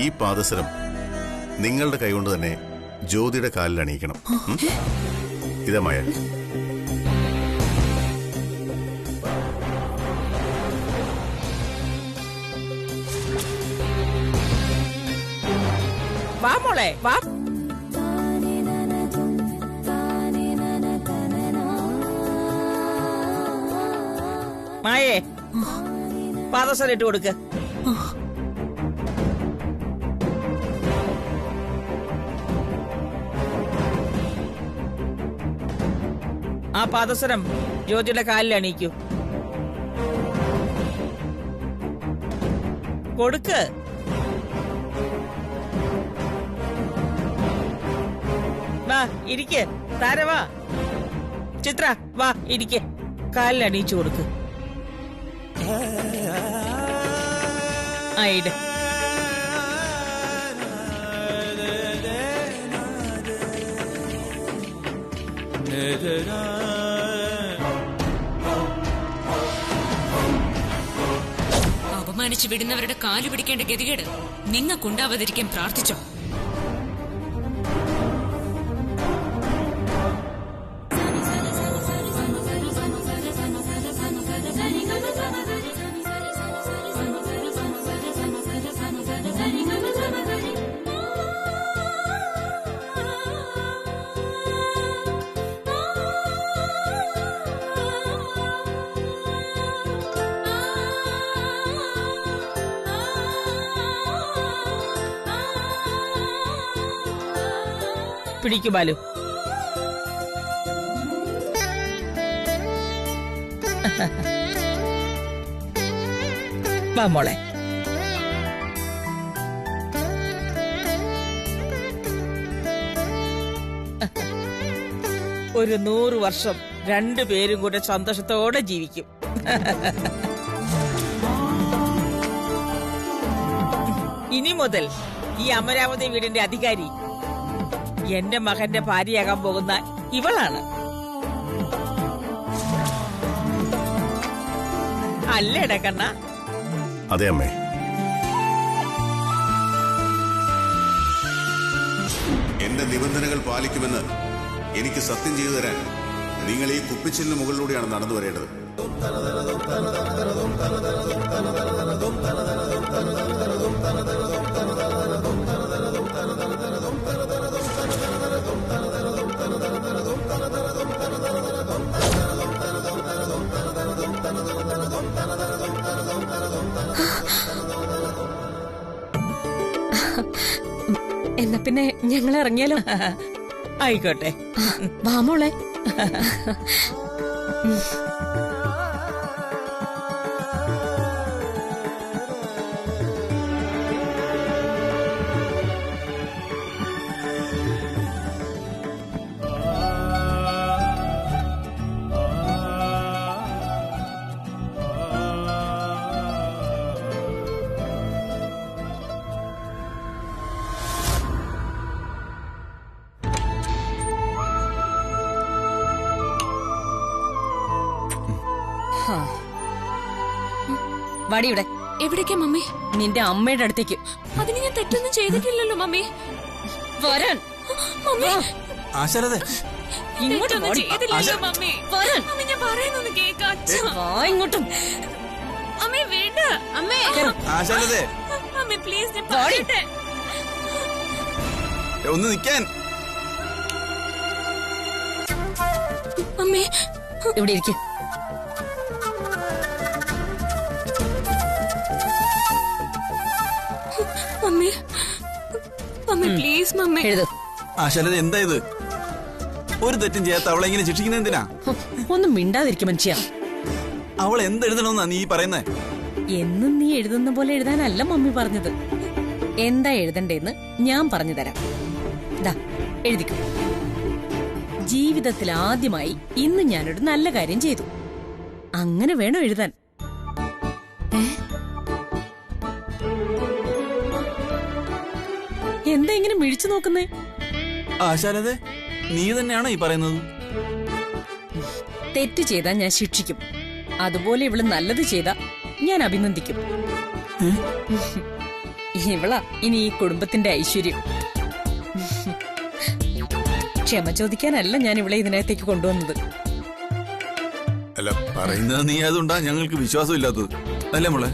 ഈ പാദസരം നിങ്ങളുടെ കൈകൊണ്ട് തന്നെ ജ്യോതിയുടെ കാലിൽ അണിയിക്കണം. ഇതാ മായ. വാ മോളെ വാ. മായേ പാദസരം ഇട്ട് കൊടുക്ക. ആ പാദസരം ജ്യോതിയുടെ കാലിൽ അണിയിക്കൂ. കൊടുക്ക്. വാ ഇരിക്ക്. താര വാ. ചിത്ര വാ ഇരിക്ക്. കാലിൽ അണിയിച്ചു കൊടുക്ക്. ആയിട്. അപമാനിച്ചു വിടുന്നവരുടെ കാലു പിടിക്കേണ്ട ഗതികേട് നിങ്ങൾക്കുണ്ടാവാതിരിക്കാൻ പ്രാർത്ഥിച്ചോ? പിടിക്കു ബാലു. വാ മോളെ. ഒരു 100 വർഷം രണ്ടുപേരും കൂടെ സന്തോഷത്തോടെ ജീവിക്കും. ഇനി മുതൽ ഈ അമരാവതി വീടിന്റെ അധികാരി എന്റെ മകന്റെ ഭാര്യയാകാൻ പോകുന്ന ഇവളാണ്. അല്ലേടാ കണ്ണ? അതെ അമ്മേ. എന്റെ നിബന്ധനകൾ പാലിക്കുമെന്ന് എനിക്ക് സത്യം ചെയ്തു തരാൻ നിങ്ങൾ ഈ കുപ്പിച്ചിലിന് മുകളിലൂടെയാണ് നടന്നു വരേണ്ടത്. എന്നാ പിന്നെ ഞങ്ങൾ ഇറങ്ങിയാലോ? ആയിക്കോട്ടെ. വാ മോളെ. വടിയുടെ എവിടേക്കാ മമ്മി? നിന്റെ അമ്മയുടെ അടുത്തേക്ക്. അതിന് ഞാൻ തെറ്റൊന്നും ചെയ്തിട്ടില്ലല്ലോ മമ്മി. വരാൻ. മമ്മി ഇങ്ങോട്ടും ചെയ്തില്ലല്ലോ മമ്മി. വരാൻ. മമ്മി ഞാൻ പറയുന്നൊന്ന് കേൾക്കാ. ഇങ്ങോട്ടും. അമ്മേ വേണ്ട. അമ്മേ മമ്മി പ്ലീസ് ഞാൻ പറയട്ടെ. ഒന്ന് നിൽക്കാൻ. അമ്മേ ഇവിടെ ഇരിക്കും. Mummy mummy please mummy. എഴുതു. ആശാലത എന്താ ഇത്? ഒരു തെറ്റും ചെയ്യാത്ത അവളെ ഇങ്ങനെ ശിക്ഷിക്കുന്ന എന്തിനാ? ഒന്നും മിണ്ടാതിരിക്കും മനുഷ്യ. അവൾ എന്തെഴുതണമെന്നാ നീ പറയുന്നേ? എന്നും നീ എഴുതുന്ന പോലെ എഴുതാനല്ല മമ്മി പറഞ്ഞത്. എന്താ എഴുതണ്ടേന്ന് ഞാൻ പറഞ്ഞു തരാം. ദാ എഴുതിക്കോ. ജീവിതത്തിൽ ആദ്യമായി ഇന്ന് ഞാനൊരു നല്ല കാര്യം ചെയ്തു. അങ്ങനെ വേണോ എഴുതാൻ? എന്താ ഇങ്ങനെ മിഴിച്ചു നോക്കുന്നേ? ആശാലതെ നീ തന്നെയാണോ ഈ പറയുന്നത്? തെറ്റ് ചെയ്താൽ ഞാൻ ശിക്ഷിക്കും. അതുപോലെ ഇവള് നല്ലത് ചെയ്താ ഞാൻ അഭിനന്ദിക്കും. ഇവളാ ഇനി ഈ കുടുംബത്തിന്റെ ഐശ്വര്യം. ക്ഷമ ചോദിക്കാനല്ല ഞാൻ ഇവളെ ഇതിനകത്തേക്ക് കൊണ്ടുവന്നത്. അല്ല, പറയുന്നത് നീ ആയതുകൊണ്ടാ ഞങ്ങൾക്ക് വിശ്വാസം ഇല്ലാത്തത്, അല്ലേ മോളെ?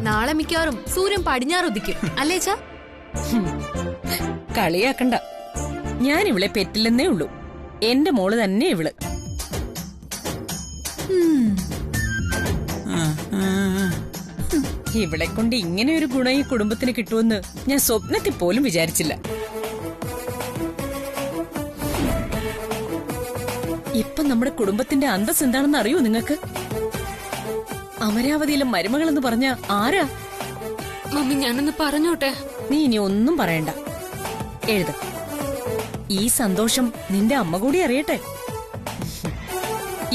നാളെ മിക്കവാറും സൂര്യൻ പടിഞ്ഞാറുദിക്കും അല്ലേ ചാ? കളിയാക്കണ്ട. ഞാൻ ഇവളെ പെറ്റില്ലെന്നേ ഉള്ളൂ. എന്റെ മോള് തന്നെ ഇവള്. ഇവളെ കൊണ്ട് ഇങ്ങനെ ഒരു ഗുണം ഈ കുടുംബത്തിന് കിട്ടുമെന്ന് ഞാൻ സ്വപ്നത്തിൽ പോലും വിചാരിച്ചില്ല. ഇപ്പൊ നമ്മുടെ കുടുംബത്തിന്റെ അന്തസ് എന്താണെന്ന് അറിയോ നിങ്ങൾക്ക്? അമരാവതിയിലെ മരുമകളെന്ന് പറഞ്ഞ ആരാ? മമ്മി ഞാനൊന്ന് പറഞ്ഞോട്ടെ. നീ ഇനി ഒന്നും പറയണ്ട. എഴുത്. ഈ സന്തോഷം നിന്റെ അമ്മ കൂടി അറിയട്ടെ.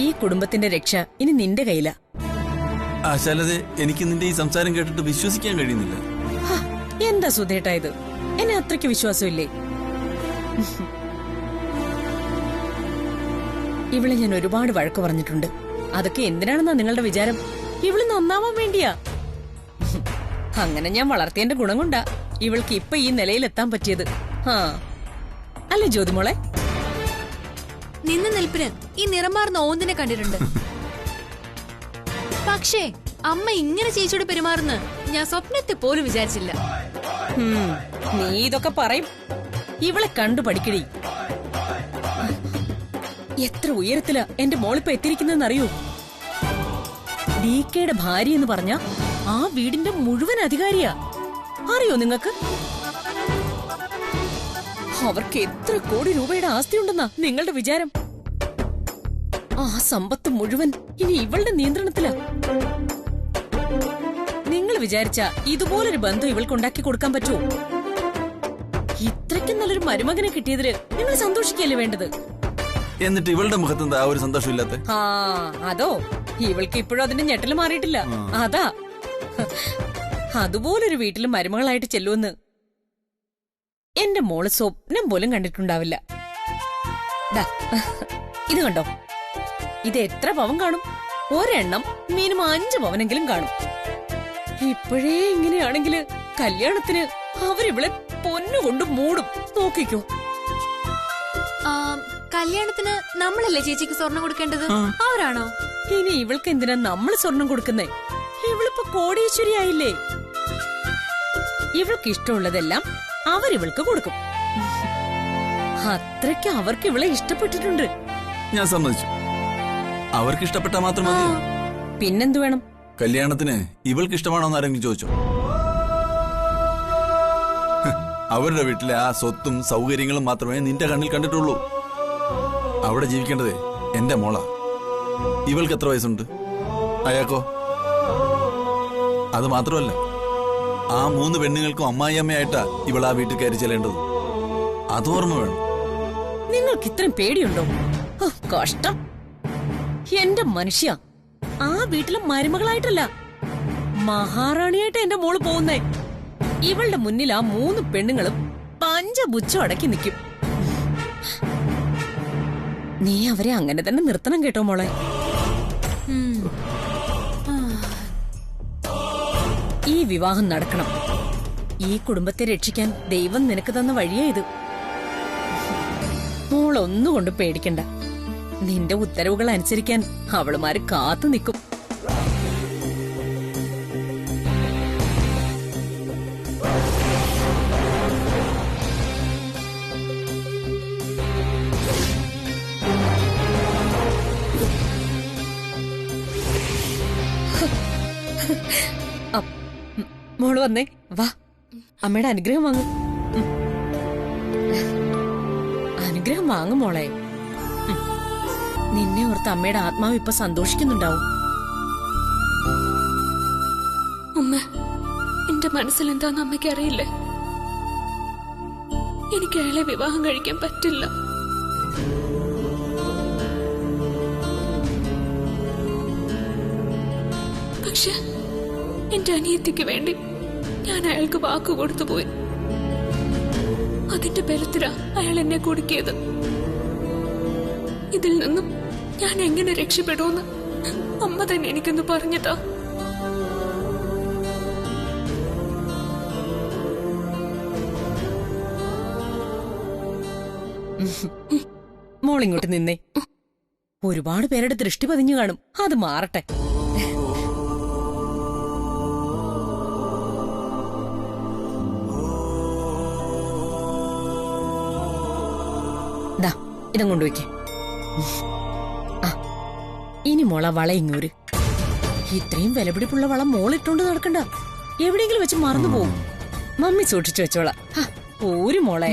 ഈ കുടുംബത്തിന്റെ രക്ഷ ഇനി നിന്റെ കയ്യിലാ. ആശാലതെ, എനിക്ക് നിന്റെ ഈ സംസാരം കേട്ടിട്ട് വിശ്വസിക്കാൻ കഴിയുന്നില്ല. എന്താ സുധേട്ടാ ഇത്? എന്നെ അത്രയ്ക്ക് വിശ്വാസമില്ലേ? ഇവളെ ഞാൻ ഒരുപാട് വഴക്ക് പറഞ്ഞിട്ടുണ്ട്. അതൊക്കെ എന്തിനാണെന്നാ നിങ്ങളുടെ വിചാരം? ഇവള് നന്നാവാൻ വേണ്ടിയാ. അങ്ങനെ ഞാൻ വളർത്തിയന്റെ ഗുണം കൊണ്ടാ ഇവൾക്ക് ഇപ്പൊ ഈ നിലയിലെത്താൻ പറ്റിയത്. അല്ലേ ജ്യോതിമോളെ? നിന്ന് നിൽപ്പിന് ഈ നിറമാർന്ന ഓന്തിനെ കണ്ടിട്ടുണ്ട്. പക്ഷേ അമ്മ ഇങ്ങനെ ചേച്ചിയോട് പെരുമാറുന്ന ഞാൻ സ്വപ്നത്തെ പോലും വിചാരിച്ചില്ല. നീ ഇതൊക്കെ പറയും. ഇവളെ കണ്ടു പഠിക്കടി. എത്ര ഉയരത്തിലാ എന്റെ മോളിപ്പോ എത്തിയിരിക്കുന്നറിയോ? DKയുടെ ഭാര്യ എന്ന് പറഞ്ഞ ആ വീടിന്റെ മുഴുവൻ അധികാരിയാ. അറിയോ നിങ്ങക്ക്? അവർക്ക് എത്ര കോടി രൂപയുടെ ആസ്തി ഉണ്ടെന്നാ നിങ്ങളുടെ വിചാരം? ആ സമ്പത്ത് മുഴുവൻ ഇനി ഇവളുടെ നിയന്ത്രണത്തിലാ. നിങ്ങൾ വിചാരിച്ച ഇതുപോലൊരു ബന്ധം ഇവൾക്ക് ഉണ്ടാക്കി കൊടുക്കാൻ പറ്റുമോ? ഇത്രയ്ക്കും നല്ലൊരു മരുമകനെ കിട്ടിയതില് നിങ്ങൾ സന്തോഷിക്കല്ലേ വേണ്ടത്? എന്നിട്ട് ഇവളുടെ മുഖത്തെന്താ ഒരു സന്തോഷമില്ലാത്ത? അതോ, ഇവൾക്ക് ഇപ്പോഴും അതിന്റെ ഞെട്ടല് മാറിയിട്ടില്ല. അതാ. അതുപോലൊരു വീട്ടിൽ മരുമകളായിട്ട് ചെല്ലുമെന്ന് എന്റെ മോള് സ്വപ്നം പോലും കണ്ടിട്ടുണ്ടാവില്ല. ഇത് കണ്ടോ? ഇത് എത്ര പവൻ കാണും? ഒരെണ്ണം മിനിമം 5 പവനെങ്കിലും കാണും. ഇപ്പോഴേ ഇങ്ങനെയാണെങ്കില് കല്യാണത്തിന് അവരിവളെ പൊന്നുകൊണ്ട് മൂടും. നോക്കിക്കോ. കല്യാണത്തിന് നമ്മളല്ലേ ചേച്ചിക്ക് സ്വർണം കൊടുക്കേണ്ടത്? അവരാണോ? ഇനി ഇവൾക്ക് എന്തിനാ നമ്മൾ സ്വർണം കൊടുക്കുന്നേ? ഇവളിപ്പോ കോടീശ്വരിയായില്ലേ? ഇവൾക്ക് ഇഷ്ടമുള്ളതെല്ലാം അവരിവൾക്ക് കൊടുക്കും. അത്രയ്ക്ക് അവർക്ക് ഇവളെ ഇഷ്ടപ്പെട്ടിട്ടുണ്ട്. ഞാൻ സമ്മതിച്ചു. അവർക്ക് ഇഷ്ടപ്പെട്ടാ മാത്രം മതി. പിന്നെന്തു വേണം? കല്യാണത്തിന് ഇവൾക്ക് ഇഷ്ടമാണോന്ന് ആരെങ്കിലും ചോദിച്ചോ? അവരുടെ വീട്ടിലെ ആ സ്വത്തും സൗകര്യങ്ങളും മാത്രമേ നിന്റെ കണ്ണിൽ കണ്ടിട്ടുള്ളൂ. അവിടെ ജീവിക്കേണ്ടതേ എന്റെ മോളാ. ഇവൾക്ക് എത്ര വയസ്സുണ്ട്? അയാൾക്കോ? അത് മാത്രമല്ല, ആ 3 പെണ്ണുങ്ങൾക്കും അമ്മായിയമ്മയായിട്ടാ ഇവൾ ആ വീട്ടിൽ കയറി ചെല്ലേണ്ടത്. അത് ഓർമ്മ വേണം. നിങ്ങൾക്ക് ഇത്രയും പേടിയുണ്ടോ? കഷ്ടം. എന്റെ മനുഷ്യ, ആ വീട്ടിലെ മരുമകളായിട്ടല്ല, മഹാറാണിയായിട്ട് എന്റെ മോള് പോകുന്നേ. ഇവളുടെ മുന്നിൽ ആ 3 പെണ്ണുങ്ങളും പഞ്ചബുച്ഛം അടക്കി നിൽക്കും. നീ അവരെ അങ്ങനെ തന്നെ നിർത്തണം കേട്ടോ മോളെ. ഈ വിവാഹം നടക്കണം. ഈ കുടുംബത്തെ രക്ഷിക്കാൻ ദൈവം നിനക്ക് തന്ന വഴിയാ ഇത്. മോളൊന്നുകൊണ്ട് പേടിക്കണ്ട. നിന്റെ ഉത്തരവുകൾ അനുസരിക്കാൻ അവളുമാര് കാത്തു നിൽക്കും. മോള് വന്നേ, വാ. അമ്മയുടെ അനുഗ്രഹം വാങ്ങും. അനുഗ്രഹം വാങ്ങും മോളെ. നിന്നെ ഓർത്ത് അമ്മയുടെ ആത്മാവ് ഇപ്പൊ സന്തോഷിക്കുന്നുണ്ടാവും. അമ്മ, എന്റെ മനസ്സിൽ എന്താന്ന് അമ്മയ്ക്ക് അറിയില്ലേ? എനിക്ക് അയാളെ വിവാഹം കഴിക്കാൻ പറ്റില്ല. പക്ഷെ എന്റെ അനിയത്തിക്ക് വേണ്ടി ഞാൻ അയാൾക്ക് വാക്കു കൊടുത്തു പോയി. അതിന്റെ ബലത്തിലാ അയാൾ എന്നെ കുടുക്കിയത്. ഇതിൽ നിന്നും ഞാൻ എങ്ങനെ രക്ഷപ്പെടുമെന്ന് അമ്മ തന്നെ എനിക്കൊന്ന് പറഞ്ഞതാ. മോളിങ്ങോട്ട് നിന്നേ. ഒരുപാട് പേരുടെ ദൃഷ്ടി പതിഞ്ഞു കാണും, അത് മാറട്ടെ. ദാ ഇതും കൊണ്ടുവയ്ക്കേ. ഇനി മോള വള ഇങ്ങൂര്. ഇത്രയും വിലപിടിപ്പുള്ള വളം മോളിട്ടോണ്ട് നടക്കണ്ട, എവിടെയെങ്കിലും വെച്ച് മറന്നു പോവും. മമ്മി സൂക്ഷിച്ചു വെച്ചോളാം. ഒരു മോളെ.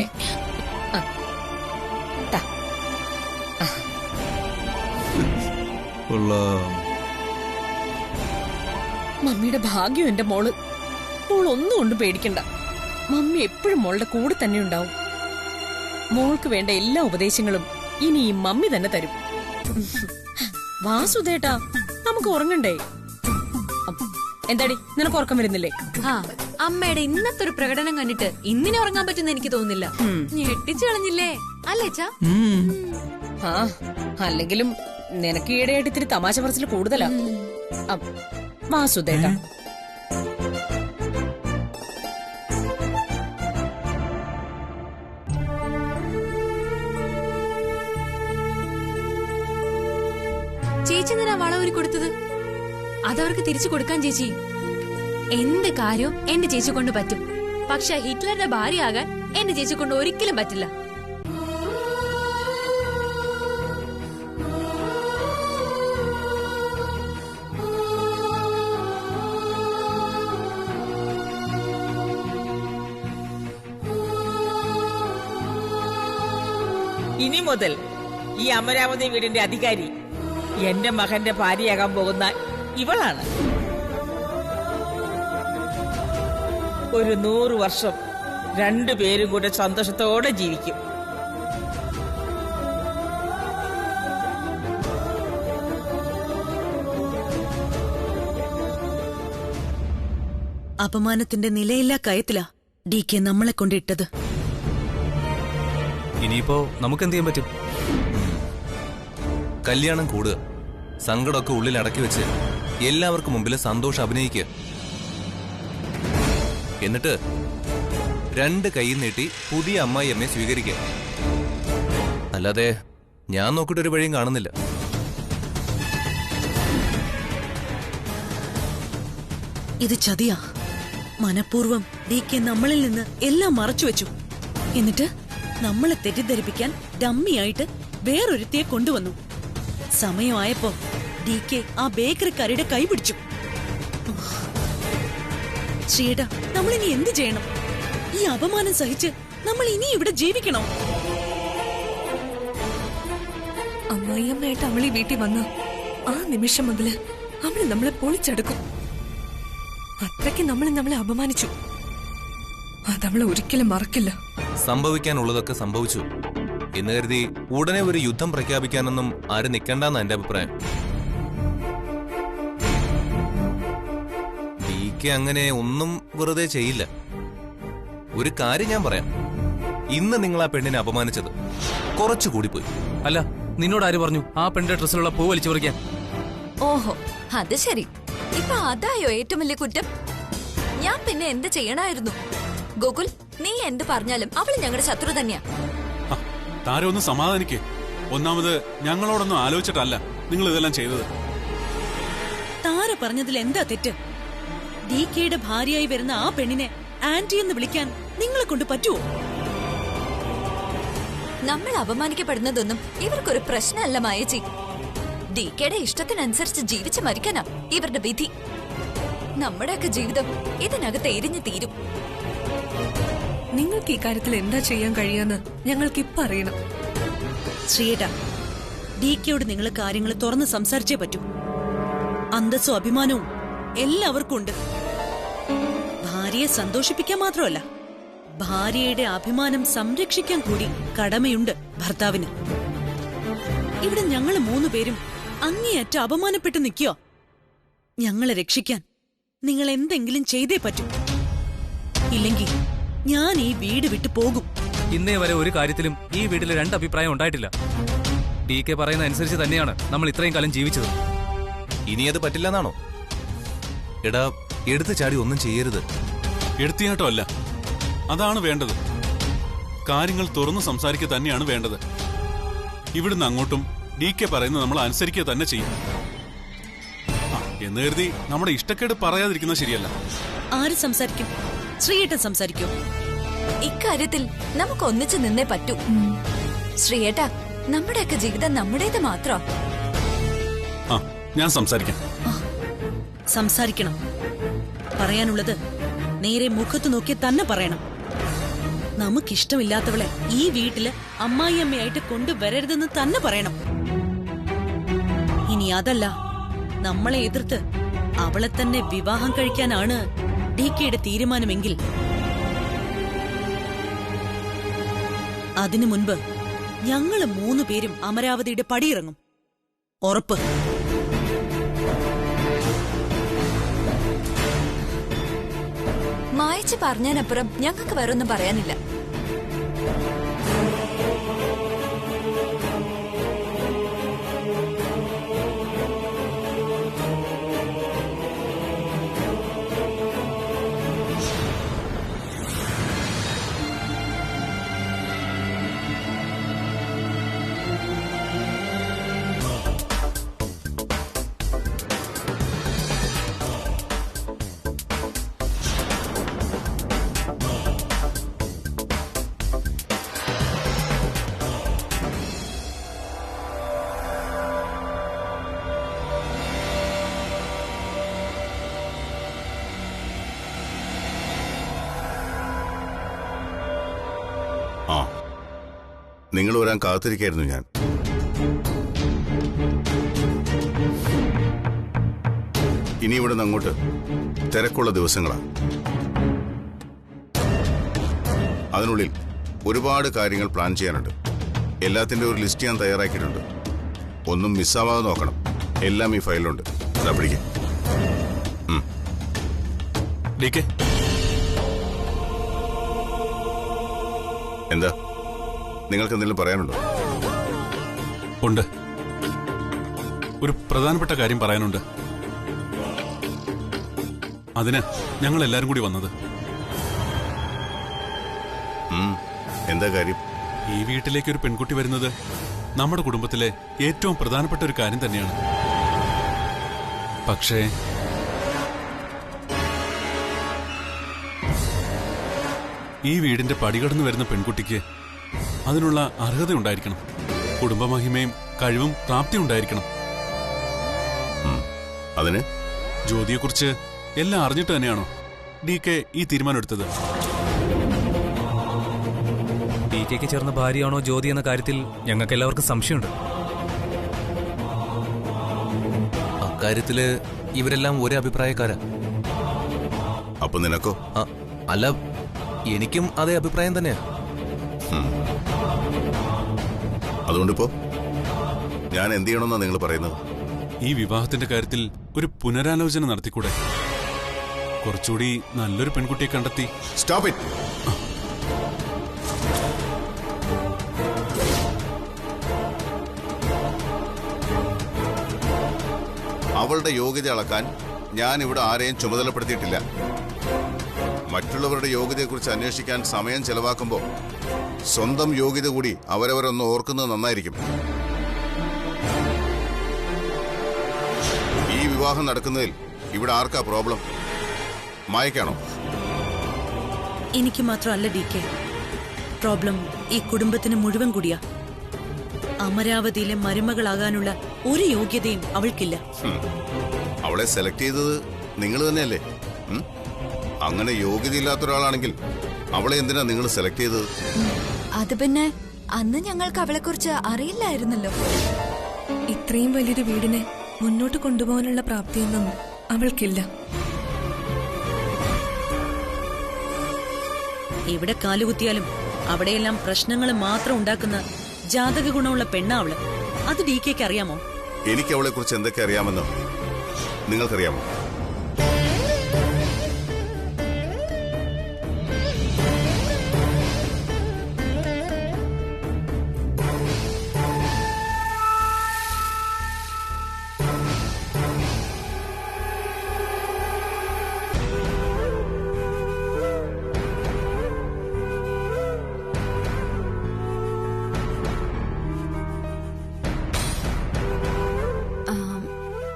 മമ്മിയുടെ ഭാഗ്യം എന്റെ മോള്. മോൾ ഒന്നും കൊണ്ട് പേടിക്കണ്ട. മമ്മി എപ്പോഴും മോളുടെ കൂടെ തന്നെ ഉണ്ടാവും. മോൾക്ക് വേണ്ട എല്ലാ ഉപദേശങ്ങളും ഇനി ഈ മമ്മി തന്നെ തരും. വാസുദേട്ടാ, നമുക്ക് ഉറങ്ങണ്ടേ? എന്താടി, നിനക്ക് ഉറക്കം വരുന്നില്ലേ? ആ, അമ്മയുടെ ഇന്നത്തെ ഒരു പ്രകടനം കണ്ടിട്ട് ഇന്നിനെ ഉറങ്ങാൻ പറ്റുന്ന എനിക്ക് തോന്നുന്നില്ല. ഞെട്ടിച്ചു കളഞ്ഞില്ലേ അല്ലേച്ചാ? ആ, അല്ലെങ്കിലും നിനക്ക് ഈയിടെയായിട്ട് ഇത്തിരി തമാശ പറച്ചിൽ കൂടുതലാ. വാസുദേട്ടാ, ചേച്ചി എന്തിനാ വള ഊരി കൊടുത്തത്? അതവർക്ക് തിരിച്ചു കൊടുക്കാൻ ചേച്ചി. എന്ത് കാര്യവും എന്റെ ചേച്ചി കൊണ്ട് പറ്റും. പക്ഷെ ഹിറ്റ്ലറുടെ ഭാര്യയാകാൻ എന്റെ ചേച്ചി കൊണ്ട് ഒരിക്കലും പറ്റില്ല. ഇനി മുതൽ ഈ അമരാവതി വീടിന്റെ അധികാരി എന്റെ മകന്റെ ഭാര്യയാകാൻ പോകുന്ന ഇവളാണ്. ഒരു 100 വർഷം രണ്ടുപേരും കൂടെ സന്തോഷത്തോടെ ജീവിക്കും. അപമാനത്തിന്റെ നിലയില്ലാ കയത്തിലാ ഡി കെ നമ്മളെ കൊണ്ടിട്ടത്. ഇനിയിപ്പോ നമുക്ക് എന്ത് ചെയ്യാൻ പറ്റും? കല്യാണം കൂടുക, സങ്കടമൊക്കെ ഉള്ളിൽ അടക്കി വെച്ച് എല്ലാവർക്കും മുമ്പിൽ സന്തോഷം അഭിനയിക്കുക. എന്നിട്ട് 2 കൈ നീട്ടി പുതിയ അമ്മായി അമ്മയെ സ്വീകരിക്കുക. അല്ലാതെ ഞാൻ നോക്കിയിട്ടൊരു വഴിയും കാണുന്നില്ല. ഇത് ചതിയാ. മനഃപൂർവ്വം ഡി കെ നമ്മളിൽ നിന്ന് എല്ലാം മറച്ചുവെച്ചു. എന്നിട്ട് നമ്മളെ തെറ്റിദ്ധരിപ്പിക്കാൻ ഡമ്മിയായിട്ട് വേറൊരുത്തിയെ കൊണ്ടുവന്നു. സമയമായപ്പോ ഡി കെ ആ ബേക്കറിക്കാരുടെ കൈ പിടിച്ചു. ശ്രീയേട്ടാ, നമ്മളിനി എന്ത് ചെയ്യണം? ഈ അപമാനം സഹിച്ച് നമ്മൾ ഇനി ഇവിടെ ജീവിക്കണോ? അമ്മായിയമ്മയായിട്ട് അവളി വീട്ടിൽ വന്ന ആ നിമിഷം മുതല് അവള് നമ്മളെ പൊളിച്ചെടുക്കും. അത്രയ്ക്ക് നമ്മളെ അപമാനിച്ചു. അതവളെ ഒരിക്കലും മറക്കില്ല. സംഭവിക്കാനുള്ളതൊക്കെ സംഭവിച്ചു എന്ന് കരുതി ഉടനെ ഒരു യുദ്ധം പ്രഖ്യാപിക്കാനൊന്നും ആരും നിൽക്കണ്ടെന്നാണ് എന്റെ അഭിപ്രായം. DK അങ്ങനെ ഒന്നും വെറുതെ ചെയ്യില്ല. ഒരു കാര്യം ഞാൻ പറയാം, ഇന്ന് നിങ്ങൾ ആ പെണ്ണിനെ അപമാനിച്ചത് കുറച്ചുകൂടി പോയി. അല്ല, നിന്നോട് ആര് പറഞ്ഞു ആ പെണ്ണിന്റെ ഡ്രസ്സിലുള്ള പൂ വലിച്ചു പറിക്കാൻ? ഓഹോ, അത് ശരി. ഇപ്പൊ അതായോ ഏറ്റവും വലിയ കുറ്റം? ഞാൻ പിന്നെ എന്ത് ചെയ്യണായിരുന്നു? ഗോകുൽ, നീ എന്ത് പറഞ്ഞാലും അവള് ഞങ്ങളുടെ ശത്രു തന്നെയാ. താരം ഒന്ന് സമാധാനിക്കേ. ഒന്നാമത് ഞങ്ങളോടൊന്നും ആലോചിച്ചിട്ടല്ല നിങ്ങൾ ഇതെല്ലാം ചെയ്തത്. താര പറഞ്ഞതിൽ എന്താ തെറ്റ്? ഡി കെയുടെ ഭാര്യയായി വരുന്ന ആ പെണ്ണിനെ ആന്റി എന്ന് വിളിക്കാൻ നിങ്ങളെ കൊണ്ട് പറ്റുമോ? നമ്മൾ അപമാനിക്കപ്പെടുന്നതൊന്നും ഇവർക്കൊരു പ്രശ്നമല്ല മായേച്ചി. ഡി കെയുടെ ഇഷ്ടത്തിനനുസരിച്ച് ജീവിച്ച് മരിക്കാനാ ഇവരുടെ വിധി. നമ്മുടെയൊക്കെ ജീവിതം ഇതിനകത്ത് എരിഞ്ഞു തീരും. നിങ്ങൾക്ക് ഈ കാര്യത്തിൽ എന്താ ചെയ്യാൻ കഴിയാന്ന് ഞങ്ങൾക്ക് ഇപ്പൊ അറിയണം. ശ്രീയേട്ടാ, ഡി കെയോട് നിങ്ങൾ കാര്യങ്ങൾ തുറന്ന് സംസാരിച്ചേ പറ്റൂ. അന്തസ്സും അഭിമാനവും എല്ലാവർക്കും ഉണ്ട്. ഭാര്യയെ സന്തോഷിപ്പിക്കാൻ മാത്രമല്ല, ഭാര്യയുടെ അഭിമാനം സംരക്ഷിക്കാൻ കൂടി കടമയുണ്ട് ഭർത്താവിന്. ഇവിടെ ഞങ്ങള് 3 പേരും അങ്ങേയറ്റ അപമാനപ്പെട്ട് നിൽക്കോ? ഞങ്ങളെ രക്ഷിക്കാൻ നിങ്ങൾ എന്തെങ്കിലും ചെയ്തേ പറ്റൂ. ഇല്ലെങ്കിൽ ഞാൻ ഈ വീട് വിട്ടു പോകും. ഇന്നേ വരെ ഒരു കാര്യത്തിലും ഈ വീട്ടിൽ 2 അഭിപ്രായം ഉണ്ടായിട്ടില്ല. DK പറയുന്ന അനുസരിച്ച് തന്നെയാണ് നമ്മൾ ഇത്രയും കാലം ജീവിച്ചത്. ഇനി അത് പറ്റില്ലെന്നാണോ? എടാ, എടുത്തു ചാടി ഒന്നും ചെയ്യരുത്. എടുത്തിയാട്ടോ അല്ല, അതാണ് വേണ്ടത്. കാര്യങ്ങൾ തുറന്നു സംസാരിക്കുക തന്നെയാണ് വേണ്ടത്. ഇവിടുന്ന് അങ്ങോട്ടും DK പറയുന്നത് നമ്മൾ അനുസരിക്കുക തന്നെ ചെയ്യും. എന്ന് കരുതി നമ്മുടെ ഇഷ്ടക്കേട് പറയാതിരിക്കുന്നത് ശരിയല്ല. ആര് സംസാരിക്കും? ശ്രീയേട്ടൻ സംസാരിക്കോ? ഇക്കാര്യത്തിൽ നമുക്ക് ഒന്നിച്ചു നിന്നേ പറ്റൂ. ശ്രീയേട്ടാ, നമ്മുടെയൊക്കെ ജീവിതം നമ്മുടേത് മാത്രം. ഞാൻ സംസാരിക്കാം. സംസാരിക്കണം. പറയാനുള്ളത് നേരെ മുഖത്ത് നോക്കി തന്നെ പറയണം. നമുക്കിഷ്ടമില്ലാത്തവളെ ഈ വീട്ടില് അമ്മായിയമ്മയായിട്ട് കൊണ്ടുവരരുതെന്ന് തന്നെ പറയണം. ഇനി അതല്ല, നമ്മളെ എതിർത്ത് അവളെ തന്നെ വിവാഹം കഴിക്കാനാണ് DKയുടെ തീരുമാനമെങ്കിൽ അതിനു മുൻപ് ഞങ്ങള് 3 പേരും അമരാവതിയുടെ പടിയിറങ്ങും. ഉറപ്പ്. മായച്ച് പറഞ്ഞതിനപ്പുറം ഞങ്ങൾക്ക് വേറൊന്നും പറയാനില്ല. നിങ്ങൾ വരാൻ കാത്തിരിക്കായിരുന്നു ഞാൻ. ഇനി ഇവിടെ നിന്ന് അങ്ങോട്ട് തിരക്കുള്ള ദിവസങ്ങളാണ്. അതിനുള്ളിൽ ഒരുപാട് കാര്യങ്ങൾ പ്ലാൻ ചെയ്യാനുണ്ട്. എല്ലാത്തിന്റെ ഒരു ലിസ്റ്റ് ഞാൻ തയ്യാറാക്കിയിട്ടുണ്ട്. ഒന്നും മിസ്സാവാതെ നോക്കണം. എല്ലാം ഈ ഫയലിലുണ്ട്. പിടിക്കാം. DK, എന്താ, നിങ്ങൾക്ക് എന്തെങ്കിലും പറയാനുണ്ടോ? ഉണ്ട്. ഒരു പ്രധാനപ്പെട്ട കാര്യം പറയാനുണ്ട്. അതിന് ഞങ്ങൾ എല്ലാരും കൂടി വന്നത്. എന്താ കാര്യം? ഈ വീട്ടിലേക്ക് ഒരു പെൺകുട്ടി വരുന്നത് നമ്മുടെ കുടുംബത്തിലെ ഏറ്റവും പ്രധാനപ്പെട്ട ഒരു കാര്യം തന്നെയാണ്. പക്ഷേ ഈ വീടിന്റെ പടികടന്നു വരുന്ന പെൺകുട്ടിക്ക് അതിനുള്ള അർഹതയുണ്ടായിരിക്കണം. കുടുംബമഹിമയും കഴിവും പ്രാപ്തിയും ഉണ്ടായിരിക്കണം. അതിന് ജ്യോതിയെക്കുറിച്ച് എല്ലാം അറിഞ്ഞിട്ട് തന്നെയാണോ DK ഈ തീരുമാനം എടുത്തത്? DKക്ക് ചേർന്ന ഭാര്യയാണോ ജ്യോതി എന്ന കാര്യത്തിൽ ഞങ്ങൾക്ക് എല്ലാവർക്കും സംശയമുണ്ട്. അക്കാര്യത്തില് ഇവരെല്ലാം ഒരേ അഭിപ്രായക്കാരാ. അപ്പൊ നിനക്കോ? അല്ല, എനിക്കും അതേ അഭിപ്രായം തന്നെയാ. അതുകൊണ്ടിപ്പോ ഞാൻ എന്ത് ചെയ്യണമെന്നാ നിങ്ങൾ പറയുന്നത്? ഈ വിവാഹത്തിന്റെ കാര്യത്തിൽ ഒരു പുനരാലോചന നടത്തിക്കൂടെ? കുറച്ചുകൂടി നല്ലൊരു പെൺകുട്ടിയെ കണ്ടെത്തി. Stop it. അവളുടെ യോഗ്യത അളക്കാൻ ഞാൻ ഇവിടെ ആരെയും ചുമതലപ്പെടുത്തിയിട്ടില്ല. മറ്റുള്ളവരുടെ യോഗ്യതയെക്കുറിച്ച് അന്വേഷിക്കാൻ സമയം ചെലവാക്കുമ്പോൾ സ്വന്തം യോഗ്യത കൂടി അവരവരൊന്ന് ഓർക്കുന്നത് നന്നായിരിക്കും. ഈ വിവാഹം നടക്കുന്നതിൽ ഇവിടെ ആർക്കാ പ്രോബ്ലം? മായക്കാണോ? എനിക്ക് മാത്രമല്ല DK. പ്രോബ്ലം ഈ കുടുംബത്തിന് മുഴുവൻ കൂടിയാ. അമരാവതിയിലെ മരുമകളാകാനുള്ള ഒരു യോഗ്യതയും അവൾക്കില്ല. അവളെ സെലക്ട് ചെയ്തത് നിങ്ങൾ തന്നെയല്ലേ? അങ്ങനെ യോഗ്യതയില്ലാത്ത ഒരാളാണെങ്കിൽ അവളെ എന്തിനാ നിങ്ങൾ സെലക്ട് ചെയ്തത്? അത് പിന്നെ അന്ന് ഞങ്ങൾക്ക് അവളെ കുറിച്ച് അറിയില്ലായിരുന്നല്ലോ. ഇത്രയും വലിയൊരു വീടിനെ മുന്നോട്ട് കൊണ്ടുപോകാനുള്ള പ്രാപ്തിയൊന്നും അവൾക്കില്ല. എവിടെ കാലുകുത്തിയാലും അവിടെയെല്ലാം പ്രശ്നങ്ങൾ മാത്രം ഉണ്ടാക്കുന്ന ജാതക ഗുണമുള്ള പെണ്ണാവള്. അത് DKക്ക് അറിയാമോ? എനിക്ക് അവളെ കുറിച്ച് എന്തൊക്കെ അറിയാമെന്നോ നിങ്ങൾക്കറിയാമോ?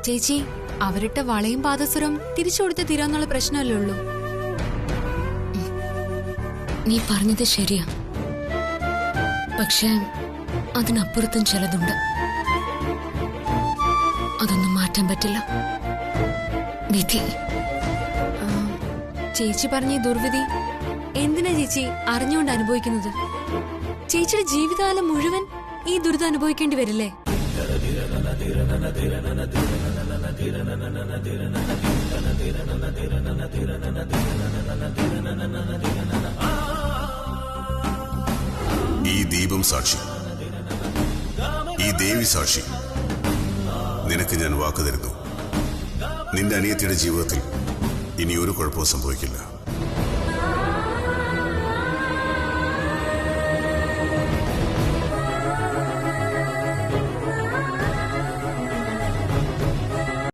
ചേച്ചി അവരിട്ട വളയും പാദസരം തിരിച്ചു കൊടുത്ത് തീരാന്നുള്ള പ്രശ്നമല്ലേ ഉള്ളൂ. നീ പറഞ്ഞത് ശരിയാ, പക്ഷേ അതിനപ്പുറത്തും ചിലതുണ്ട്. അതൊന്നും മാറ്റാൻ പറ്റില്ല. വിധി. ചേച്ചി പറഞ്ഞ ഈ ദുർവിധി എന്തിനാ ചേച്ചി അറിഞ്ഞുകൊണ്ട് അനുഭവിക്കുന്നത്? ചേച്ചിയുടെ ജീവിതകാലം മുഴുവൻ ഈ ദുരിതം അനുഭവിക്കേണ്ടി വരില്ലേ? ഈ ദീപം സാക്ഷി, ഈ ദേവി സാക്ഷി, നിനക്ക് ഞാൻ വാക്ക് തരുന്നു, നിന്റെ അനിയത്തിയുടെ ജീവിതത്തിൽ ഇനി ഒരു കുഴപ്പവും സംഭവിക്കില്ല.